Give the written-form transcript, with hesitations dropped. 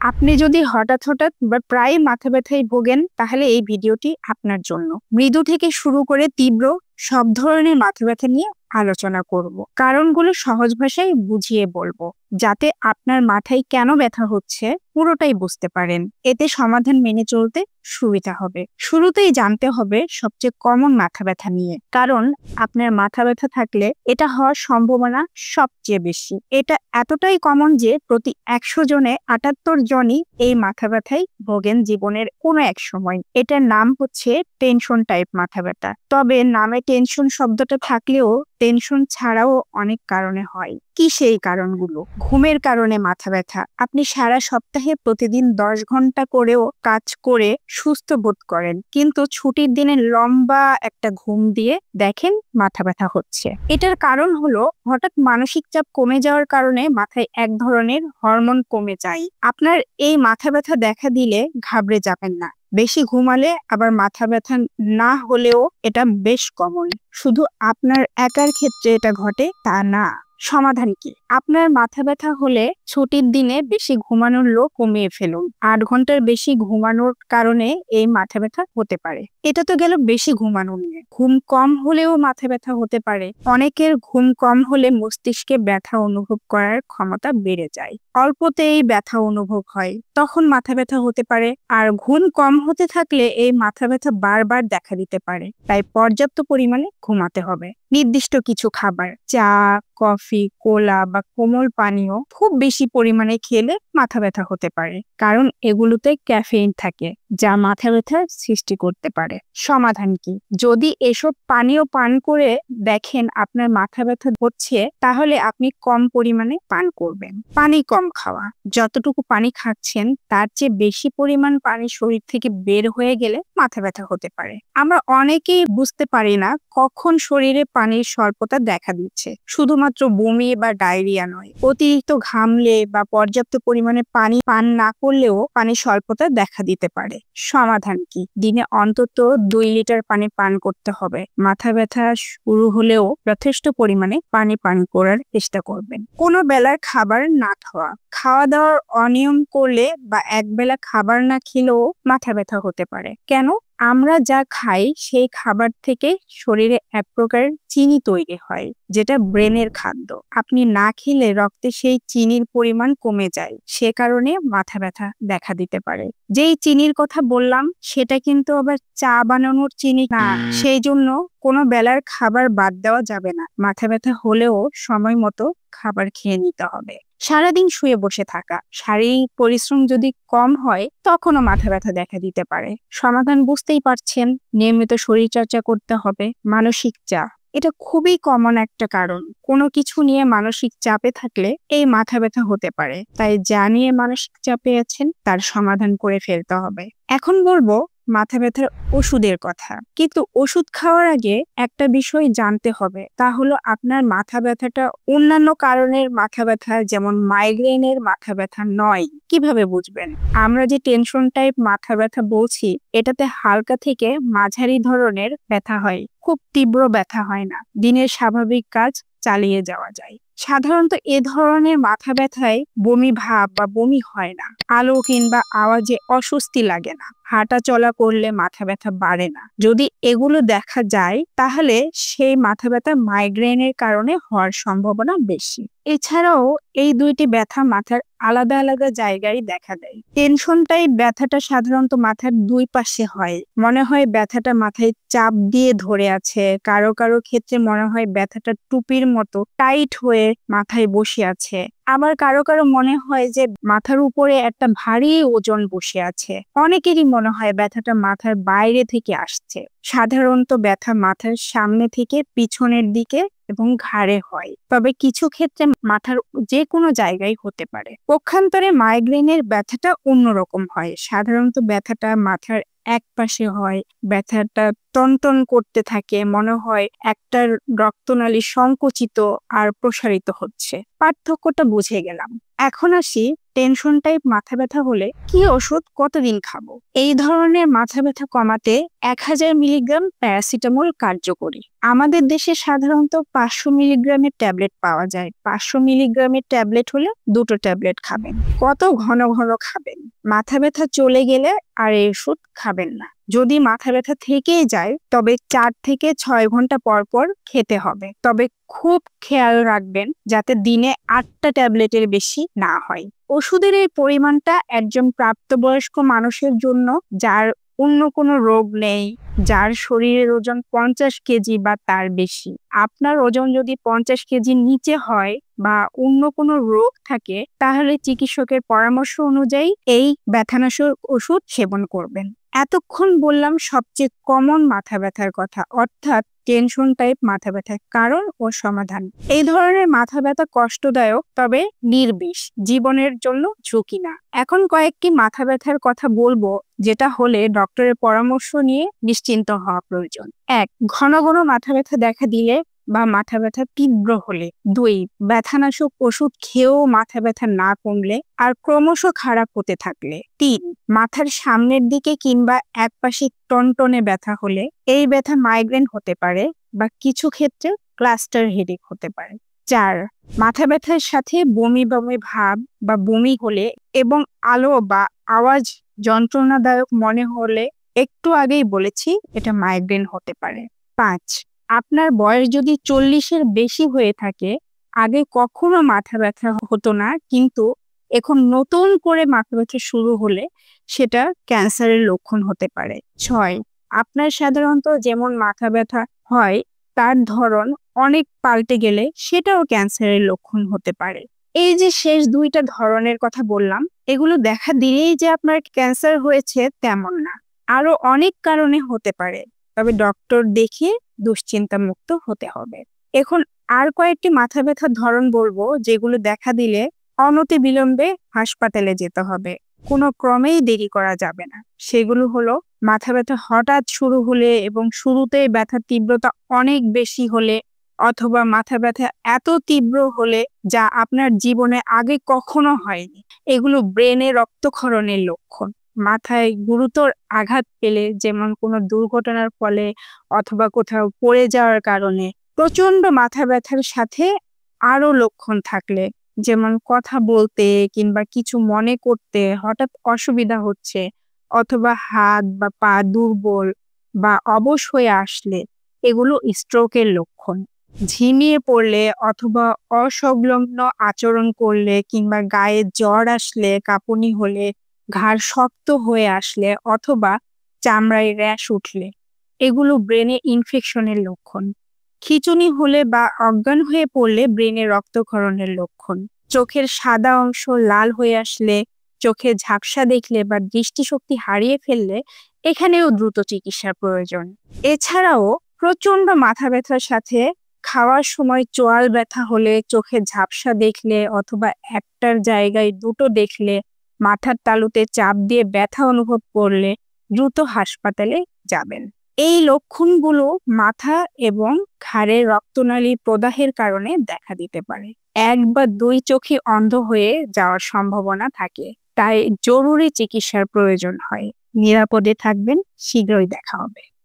আপনি যদি হঠাৎ বা প্রায় মাথা ব্যথায় ভোগেন তাহলে এই ভিডিওটি আপনার জন্য। মৃদু থেকে শুরু করে তীব্র সব ধরনের মাথা ব্যথা নিয়ে আলোচনা করব। কারণগুলো সহজ ভাষায় বুঝিয়ে বলবো, যাতে আপনার মাথায় কেন ব্যথা হচ্ছে পুরোটাই বুঝতে পারেন। এতে সমাধান মেনে চলতে সুবিধা হবে। শুরুতেই জানতে হবে সবচেয়ে কমন মাথা ব্যথা নিয়ে, কারণ আপনার মাথা ব্যথা থাকলে এটা হওয়ার সম্ভাবনা সবচেয়ে বেশি। এটা এতটাই কমন যে প্রতি 100 জনে 78 জনই এই মাথা ব্যথায় ভোগেন জীবনের কোনো এক সময়। এটার নাম হচ্ছে টেনশন টাইপ মাথা ব্যথা। তবে নামে টেনশন শব্দটা থাকলেও টেনশন ছাড়াও অনেক কারণে হয়। কি সেই কারণগুলো? ঘুমের কারণে মাথা ব্যথা। আপনি সারা সপ্তাহে প্রতিদিন 10 ঘন্টা করেও কাজ করে সুস্থ বোধ করেন, কিন্তু ছুটির দিনে লম্বা একটা ঘুম দিয়ে দেখেন মাথা ব্যথা হচ্ছে। এটার কারণ হলো হঠাৎ মানসিক চাপ কমে যাওয়ার কারণে মাথায় এক ধরনের হরমোন কমে যায়। আপনার এই মাথা ব্যথা দেখা দিলে ঘাবড়ে যাবেন না। বেশি ঘুমালে আবার মাথা ব্যথা না হলেও এটা বেশ কমন। শুধু আপনার একার ক্ষেত্রে এটা ঘটে তা না। সমাধান কি? আপনার মাথা ব্যথা হলে ছুটির দিনে বেশি ঘুমানোর লোক কমিয়ে ফেলুন। 8 ঘন্টার বেশি ঘুমানোর কারণে এই মাথা ব্যথা হতে পারে। এটা তো গেল বেশি ঘুমানো নিয়ে। ঘুম কম হলেও মাথা ব্যথা হতে পারে। অনেকের ঘুম কম হলে মস্তিষ্কে ব্যথা অনুভব করার ক্ষমতা বেড়ে যায়। অল্পতেই ব্যথা অনুভব হয়, তখন মাথা ব্যথা হতে পারে। আর ঘুম কম হতে থাকলে এই মাথা ব্যথা বারবার দেখা দিতে পারে। তাই পর্যাপ্ত পরিমাণে ঘুমাতে হবে। নির্দিষ্ট কিছু খাবার, চা, কফি, কোলা বা কোমল পানীয় খুব বেশি পরিমাণে খেলে মাথা ব্যথা হতে পারে, কারণ এগুলোতে ক্যাফেইন থাকে যা মাথা ব্যথার সৃষ্টি করতে পারে। সমাধান কি? যদি এসব পানীয় পান করে দেখেন আপনার মাথা ব্যথা হচ্ছে, তাহলে আপনি কম পরিমাণে পান করবেন। পানি কম খাওয়া। যতটুকু পানি খাচ্ছেন তার চেয়ে বেশি পরিমাণ পানি শরীর থেকে বের হয়ে গেলে মাথা ব্যথা হতে পারে। আমরা অনেকেই বুঝতে পারি না কখন শরীরে পানির স্বল্পতা দেখা দিচ্ছে। শুধুমাত্র বমি বা ডায়রিয়া নয়, অতিরিক্ত ঘামলে বা পর্যাপ্ত পরিমাণে পানি পান না করলেও পানির স্বল্পতা দেখা দিতে পারে। সমাধান কি? দিনে অন্তত 2 লিটার পানি পান করতে হবে। মাথা ব্যথা শুরু হলেও যথেষ্ট পরিমাণে পানি পান করার চেষ্টা করবেন। কোনো বেলার খাবার না খাওয়া। খাওয়া দাওয়ার অনিয়ম করলে বা একবেলা খাবার না খেলেও মাথা ব্যথা হতে পারে। কেন? আমরা যা খাই সেই খাবার থেকে শরীরে এক প্রকার চিনি তৈরি হয়, যেটা ব্রেনের খাদ্য। আপনি না খেলে রক্তে সেই চিনির পরিমাণ কমে যায়, সে কারণে মাথা ব্যথা দেখা দিতে পারে। যেই চিনির কথা বললাম সেটা কিন্তু আবার চা বানানোর চিনি না। সেই জন্য কোনো বেলার খাবার বাদ দেওয়া যাবে না। মাথা ব্যথা হলেও সময় মতো খাবার খেয়ে নিতে হবে। সারাদিন শুয়ে বসে থাকা। শারীরিক পরিশ্রম যদি কম হয় তখনও মাথা ব্যথা দেখা দিতে পারে। সমাধান বুঝতেই পারছেন, নিয়মিত শরীরচর্চা করতে হবে। মানসিক চাপ, এটা খুবই কমন একটা কারণ। কোনো কিছু নিয়ে মানসিক চাপে থাকলে এই মাথা ব্যথা হতে পারে। তাই যা নিয়ে মানসিক চাপে আছেন তার সমাধান করে ফেলতে হবে। এখন বলবো মাথা ব্যথার ওষুধের কথা। কিন্তু ওষুধ খাওয়ার আগে একটা বিষয় জানতে হবে, তা হলো আপনার মাথা ব্যথাটা অন্যান্য কারণের মাথা ব্যথা যেমন মাইগ্রেনের মাথা ব্যথা নয়। কিভাবে বুঝবেন? আমরা যে টেনশন টাইপ মাথা ব্যথা বলছি, এটাতে হালকা থেকে মাঝারি ধরনের ব্যথা হয়, খুব তীব্র ব্যথা হয় না। দিনের স্বাভাবিক কাজ চালিয়ে যাওয়া যায়। সাধারণত এ ধরনের মাথা ব্যথায় বমি ভাব বা বমি হয় না। আলো কিংবা আওয়াজে অস্বস্তি লাগে না। হাঁটা চলা করলে মাথা ব্যথা বাড়ে না। যদি এগুলো দেখা যায় তাহলে সেই মাথা ব্যথা মাইগ্রেনের কারণে হওয়ার সম্ভাবনা বেশি। এছাড়াও এই দুইটি ব্যথা মাথার আলাদা আলাদা জায়গায় দেখা দেয়। টেনশনটাই ব্যথাটা সাধারণত মাথার দুই পাশে হয়। মনে হয় ব্যথাটা মাথায় চাপ দিয়ে ধরে আছে। কারো কারো ক্ষেত্রে মনে হয় ব্যথাটা টুপির মতো টাইট হয়ে মাথায় বসে আছে। আবার কারো কারো মনে হয় যে মাথার উপরে একটা ভারী ওজন বসে আছে। অনেকেরই মনে হয় ব্যথাটা মাথার বাইরে থেকে আসছে। সাধারণত ব্যথা মাথার সামনে থেকে পিছনের দিকে এবং ঘাড়ে হয়, তবে কিছু ক্ষেত্রে মাথার যে কোনো জায়গায় হতে পারে। পক্ষান্তরে মাইগ্রেনের ব্যথাটা অন্যরকম হয়। সাধারণত ব্যথাটা মাথার এক পাশে হয়। ব্যথাটা টনটন করতে থাকে, মনে হয় একটা রক্তনালী সংকুচিত আর প্রসারিত হচ্ছে। পার্থক্যটা বুঝে গেলাম। এখন আসি টেনশন টাইপ মাথা ব্যথা হলে কি ওষুধ কতদিন খাবো? এই ধরনের মাথা ব্যথা কমাতে 1000 মিলিগ্রাম প্যারাসিটামল কার্যকরী। আমাদের দেশে সাধারণত 500 মিলিগ্রামের ট্যাবলেট পাওয়া যায়। 500 মিলিগ্রামের ট্যাবলেট হলে 2টো ট্যাবলেট খাবেন। কত ঘন ঘন খাবেন? মাথা ব্যথা চলে গেলে আর এই ওষুধ খাবেন না। যদি মাথা ব্যথা থেকেই যায় তবে 4 থেকে 6 ঘন্টা পর পর খেতে হবে। তবে খুব খেয়াল রাখবেন যাতে দিনে 8টা ট্যাবলেটের বেশি না হয়। ওষুধের এই পরিমাণটা একজন প্রাপ্তবয়স্ক মানুষের জন্য যার অন্য কোনো রোগ নেই, যার শরীরের ওজন 50 কেজি বা তার বেশি। আপনার ওজন যদি 50 কেজির নিচে হয় বা অন্য কোনো রোগ থাকে তাহলে চিকিৎসকের পরামর্শ অনুযায়ী এই ব্যথানাশক ওষুধ সেবন করবেন। এতক্ষণ বললাম সবচেয়ে কমন মাথা ব্যথার কথা, অর্থাৎ টেনশন টাইপ মাথা ব্যথার কারণ ও সমাধান। এই ধরনের মাথা ব্যথা কষ্টদায়ক তবে নির্বিষ, জীবনের জন্য ঝুঁকি না। এখন কয়েকটি মাথা ব্যথার কথা বলবো যেটা হলে ডক্টরের পরামর্শ নিয়ে নিশ্চিন্ত হওয়া প্রয়োজন। 1. ঘন ঘন মাথা ব্যথা দেখা দিলে বা মাথা ব্যথা তীব্র হলে। 2. ব্যথানাশক ওষুধ খেয়েও মাথা ব্যথা না কমলে আর ক্রমশ খারাপ হতে থাকলে। 3. মাথার সামনের দিকে কিংবা একপাশে টনটনে ব্যথা হলে। এই ব্যথা মাইগ্রেন হতে পারে বা কিছু ক্ষেত্রে ক্লাস্টার হেডেক হতে পারে। 4. মাথা ব্যথার সাথে বমি বমি ভাব বা বমি হলে এবং আলো বা আওয়াজ যন্ত্রণাদায়ক মনে হলে। একটু আগেই বলেছি এটা মাইগ্রেন হতে পারে। 5. আপনার বয়স যদি 40-এর বেশি হয়ে থাকে, আগে কখনো মাথা ব্যথা হতো না কিন্তু এখন নতুন করে মাথা ব্যথা শুরু হলে সেটা ক্যান্সারের লক্ষণ হতে পারে। 6. আপনার সাধারণত যেমন মাথা ব্যথা হয় তার ধরন অনেক পাল্টে গেলে সেটাও ক্যান্সারের লক্ষণ হতে পারে। এই যে শেষ 2টা ধরনের কথা বললাম, এগুলো দেখা দিলেই যে আপনার ক্যান্সার হয়েছে তেমন না, আরো অনেক কারণে হতে পারে। তবে ডক্টর দেখিয়ে দুশ্চিন্তা মুক্ত হতে হবে। এখন আর কয়েকটি মাথা ব্যথার ধরন বলবো যেগুলো দেখা দিলে অনতি বিলম্বে হাসপাতালে যেতে হবে, কোনো ক্রমেই দেরি করা যাবে না। সেগুলো হলো মাথা ব্যথা হঠাৎ শুরু হলে এবং শুরুতেই ব্যথার তীব্রতা অনেক বেশি হলে, অথবা মাথা ব্যথা এত তীব্র হলে যা আপনার জীবনে আগে কখনো হয়নি। এগুলো ব্রেনে রক্তক্ষরণের লক্ষণ। মাথায় গুরুতর আঘাত পেলে, যেমন কোনো দুর্ঘটনার ফলে অথবা কোথাও পড়ে যাওয়ার কারণে। প্রচন্ড মাথা ব্যথার সাথে আরো লক্ষণ থাকলে, যেমন কথা বলতে কিংবা কিছু মনে করতে হঠাৎ অসুবিধা হচ্ছে, অথবা হাত বা পা দুর্বল বা অবশ হয়ে আসলে, এগুলো স্ট্রোকের লক্ষণ। ঝিমিয়ে পড়লে অথবা অসংলগ্ন আচরণ করলে কিংবা গায়ে জ্বর আসলে, কাঁপুনি হলে, ঘাড় শক্ত হয়ে আসলে অথবা চামড়ায় র্যাশ উঠলে, এগুলো ব্রেনে ইনফেকশনের লক্ষণ। খিঁচুনি হলে বা অজ্ঞান হয়ে পড়লে ব্রেনে রক্তক্ষরণের লক্ষণ। চোখের সাদা অংশ লাল হয়ে আসলে, চোখে ঝাপসা দেখলে বা দৃষ্টিশক্তি হারিয়ে ফেললে এখানেও দ্রুত চিকিৎসার প্রয়োজন। এছাড়াও প্রচন্ড মাথা ব্যথার সাথে খাওয়ার সময় চোয়াল ব্যথা হলে, চোখে ঝাপসা দেখলে অথবা একটার জায়গায় দুটো দেখলে, মাথার তালুতে চাপ দিয়ে ব্যথা অনুভব করলে দ্রুত হাসপাতালে যাবেন। এই লক্ষণগুলো মাথা এবং ঘাড়ের রক্তনালী প্রদাহের কারণে দেখা দিতে পারে। 1 বা 2 চোখে অন্ধ হয়ে যাওয়ার সম্ভাবনা থাকে, তাই জরুরি চিকিৎসার প্রয়োজন হয়। নিরাপদে থাকবেন, শীঘ্রই দেখা হবে।